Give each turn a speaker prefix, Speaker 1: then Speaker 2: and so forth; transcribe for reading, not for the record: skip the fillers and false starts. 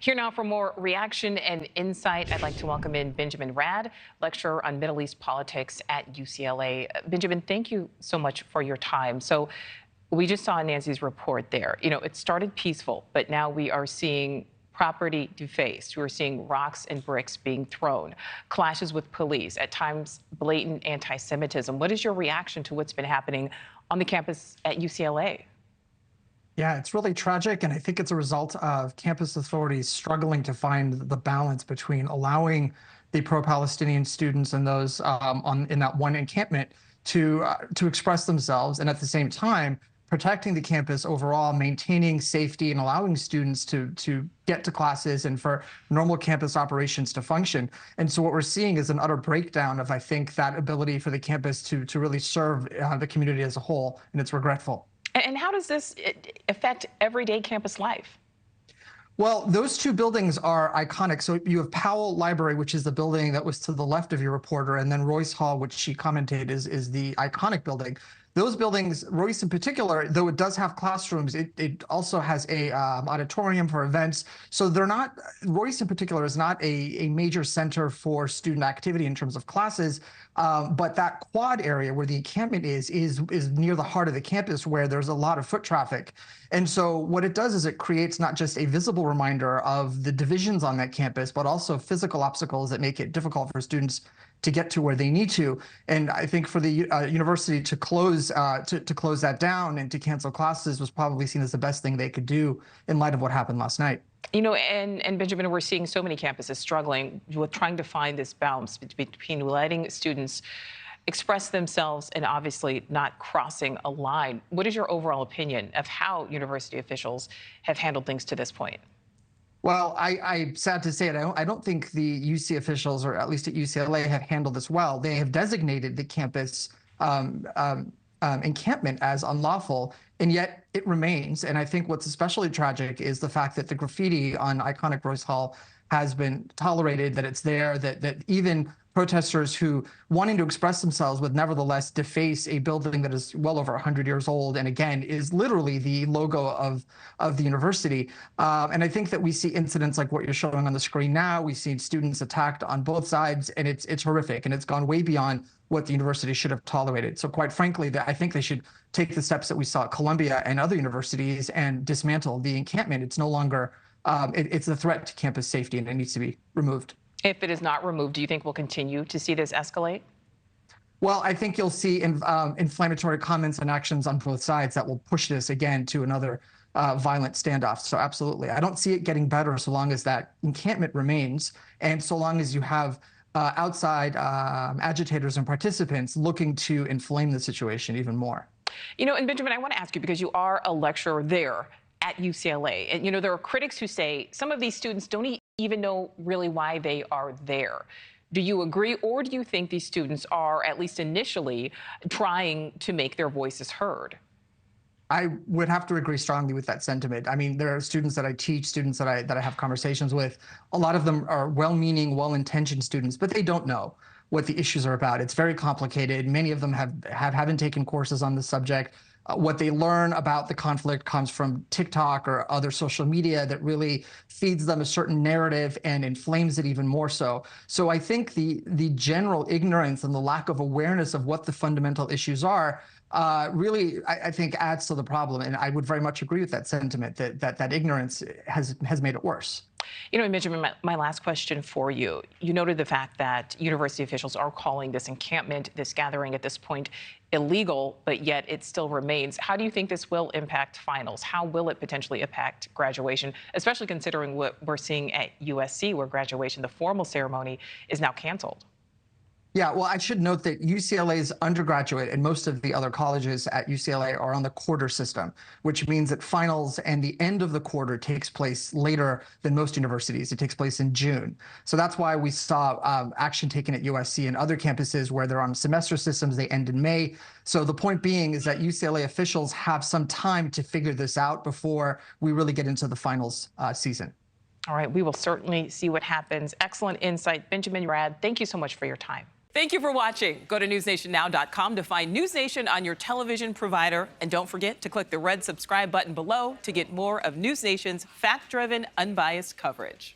Speaker 1: Here now for more reaction and insight, I'd like to welcome in Benjamin Radd, lecturer on Middle East politics at UCLA. Benjamin, thank you so much for your time. So we just saw Nancy's report there. You know, it started peaceful, but now we are seeing property defaced. We're seeing rocks and bricks being thrown, clashes with police, at times blatant anti-Semitism. What is your reaction to what's been happening on the campus at UCLA?
Speaker 2: Yeah, it's really tragic, and I think it's a result of campus authorities struggling to find the balance between allowing the pro-Palestinian students and those in that one encampment to express themselves, and at the same time protecting the campus overall, maintaining safety, and allowing students to get to classes and for normal campus operations to function. And so what we're seeing is an utter breakdown of, I think, that ability for the campus to really serve the community as a whole, and it's regretful.
Speaker 1: And how does this affect everyday campus life?
Speaker 2: Well, those two buildings are iconic. So you have Powell Library, which is the building that was to the left of your reporter, and then Royce Hall, which she commented is the iconic building. Those buildings, Royce in particular, though it does have classrooms, it also has a auditorium for events. So they're not, Royce in particular is not a major center for student activity in terms of classes, but that quad area where the encampment is near the heart of the campus where there's a lot of foot traffic. And so what it does is it creates not just a visible reminder of the divisions on that campus, but also physical obstacles that make it difficult for students to get to where they need to. And I think for the university to close that down and to cancel classes was probably seen as the best thing they could do in light of what happened last night.
Speaker 1: You know, and Benjamin, we're seeing so many campuses struggling with trying to find this balance between letting students express themselves and obviously not crossing a line. What is your overall opinion of how university officials have handled things to this point?
Speaker 2: Well, I'm sad to say it. I don't think the UC officials, or at least at UCLA, have handled this well. They have designated the campus encampment as unlawful, and yet it remains. And I think what's especially tragic is the fact that the graffiti on iconic Royce Hall has been tolerated, that it's there, that even protesters who wanting to express themselves would nevertheless deface a building that is well over 100 years old, and again is literally the logo of the university. And I think that we see incidents like what you're showing on the screen now. We've seen students attacked on both sides, and it's horrific, and it's gone way beyond what the university should have tolerated. So quite frankly, I think they should take the steps that we saw at Columbia and other universities and dismantle the encampment. It's no longer it's a threat to campus safety, and it needs to be removed.
Speaker 1: If it is not removed, do you think we'll continue to see this escalate?
Speaker 2: Well, I think you'll see inflammatory comments and actions on both sides that will push this again to another violent standoff. So absolutely. I don't see it getting better so long as that encampment remains, and so long as you have outside agitators and participants looking to inflame the situation even more.
Speaker 1: You know, and Benjamin, I want to ask you, because you are a lecturer there at UCLA, and you know, there are critics who say some of these students don't even know really why they are there. Do you agree, or do you think these students are, at least initially, trying to make their voices heard?
Speaker 2: I would have to agree strongly with that sentiment. I mean, there are students that I teach, students that I have conversations with. A lot of them are well-meaning, well-intentioned students, but they don't know what the issues are about. It's very complicated. Many of them haven't taken courses on the subject. What they learn about the conflict comes from TikTok or other social media that really feeds them a certain narrative and inflames it even more so. So I think the general ignorance and the lack of awareness of what the fundamental issues are really, I think, adds to the problem. And I would very much agree with that sentiment that ignorance has made it worse.
Speaker 1: You know, Benjamin, my last question for you. You noted the fact that university officials are calling this encampment, this gathering at this point, illegal, but yet it still remains. How do you think this will impact finals? How will it potentially impact graduation, especially considering what we're seeing at USC, where graduation, the formal ceremony, is now canceled?
Speaker 2: Yeah, well, I should note that UCLA's undergraduate and most of the other colleges at UCLA are on the quarter system, which means that finals and the end of the quarter takes place later than most universities. It takes place in June. So that's why we saw action taken at USC and other campuses where they're on semester systems, they end in May. So the point being is that UCLA officials have some time to figure this out before we really get into the finals season.
Speaker 1: All right, we will certainly see what happens. Excellent insight. Benjamin Radd, thank you so much for your time.
Speaker 3: Thank you for watching. Go to newsnationnow.com to find News Nation on your television provider. And don't forget to click the red subscribe button below to get more of News Nation's fact-driven, unbiased coverage.